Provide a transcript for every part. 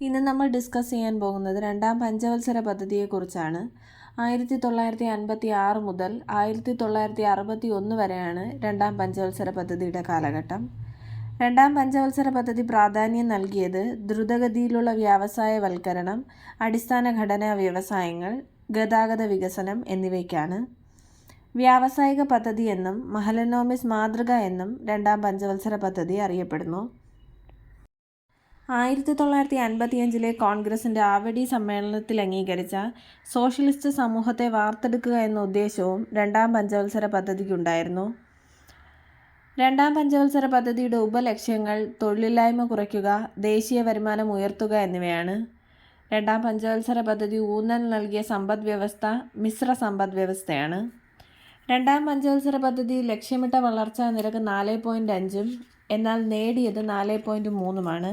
ഇന്ന് നമ്മൾ ഡിസ്കസ് ചെയ്യാൻ പോകുന്നത് രണ്ടാം പഞ്ചവത്സര പദ്ധതിയെക്കുറിച്ചാണ്. 1956 മുതൽ 1961 വരെയാണ് രണ്ടാം പഞ്ചവത്സര പദ്ധതിയുടെ കാലഘട്ടം. രണ്ടാം പഞ്ചവത്സര പദ്ധതി പ്രാധാന്യം നൽകിയത് ദ്രുതഗതിയിലുള്ള വ്യാവസായവൽക്കരണം, അടിസ്ഥാന ഘടനാ വ്യവസായങ്ങൾ, ഗതാഗത വികസനം എന്നിവയ്ക്കാണ്. വ്യാവസായിക പദ്ധതി എന്നും മഹലനോബിസ് മാതൃക എന്നും രണ്ടാം പഞ്ചവത്സര പദ്ധതി അറിയപ്പെടുന്നു. 1955 കോൺഗ്രസിൻ്റെ ആവടി സമ്മേളനത്തിൽ അംഗീകരിച്ച സോഷ്യലിസ്റ്റ് സമൂഹത്തെ വാർത്തെടുക്കുക എന്ന ഉദ്ദേശവും രണ്ടാം പഞ്ചവത്സര പദ്ധതിക്കുണ്ടായിരുന്നു. രണ്ടാം പഞ്ചവത്സര പദ്ധതിയുടെ ഉപലക്ഷ്യങ്ങൾ തൊഴിലില്ലായ്മ കുറയ്ക്കുക, ദേശീയ വരുമാനം ഉയർത്തുക എന്നിവയാണ്. രണ്ടാം പഞ്ചവത്സര പദ്ധതി ഊന്നൽ നൽകിയ സമ്പദ് വ്യവസ്ഥ മിശ്ര സമ്പദ് വ്യവസ്ഥയാണ്. രണ്ടാം പഞ്ചവത്സര പദ്ധതി ലക്ഷ്യമിട്ട വളർച്ചാ നിരക്ക് 4.5-ഉം എന്നാൽ നേടിയത് 4.3-ഉമാണ്.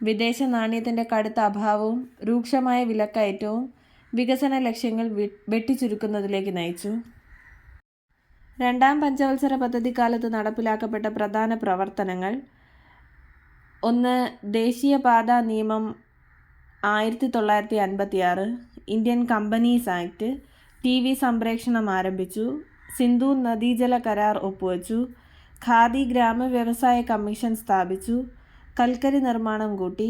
വിദേശ നാണ്യത്തിൻ്റെ കടുത്ത അഭാവവും രൂക്ഷമായ വിലക്കയറ്റവും വികസന ലക്ഷ്യങ്ങൾ വെട്ടിച്ചുരുക്കുന്നതിലേക്ക് നയിച്ചു. രണ്ടാം പഞ്ചവത്സര പദ്ധതിക്കാലത്ത് നടപ്പിലാക്കപ്പെട്ട പ്രധാന പ്രവർത്തനങ്ങൾ: 1. ദേശീയപാതാ നിയമം 1956, ഇന്ത്യൻ കമ്പനീസ് ആക്ട്, TV സംപ്രേഷണം ആരംഭിച്ചു, സിന്ധു നദീജല കരാർ ഒപ്പുവച്ചു, ഖാദി ഗ്രാമ വ്യവസായ കമ്മീഷൻ സ്ഥാപിച്ചു, കൽക്കരി നിർമ്മാണം കൂട്ടി,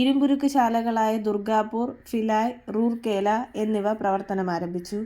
ഇരുമ്പുരുക്ക് ശാലകളായ ദുർഗാപൂർ, ഭിലായ്, റൂർക്കേല എന്നിവ പ്രവർത്തനം ആരംഭിച്ചു.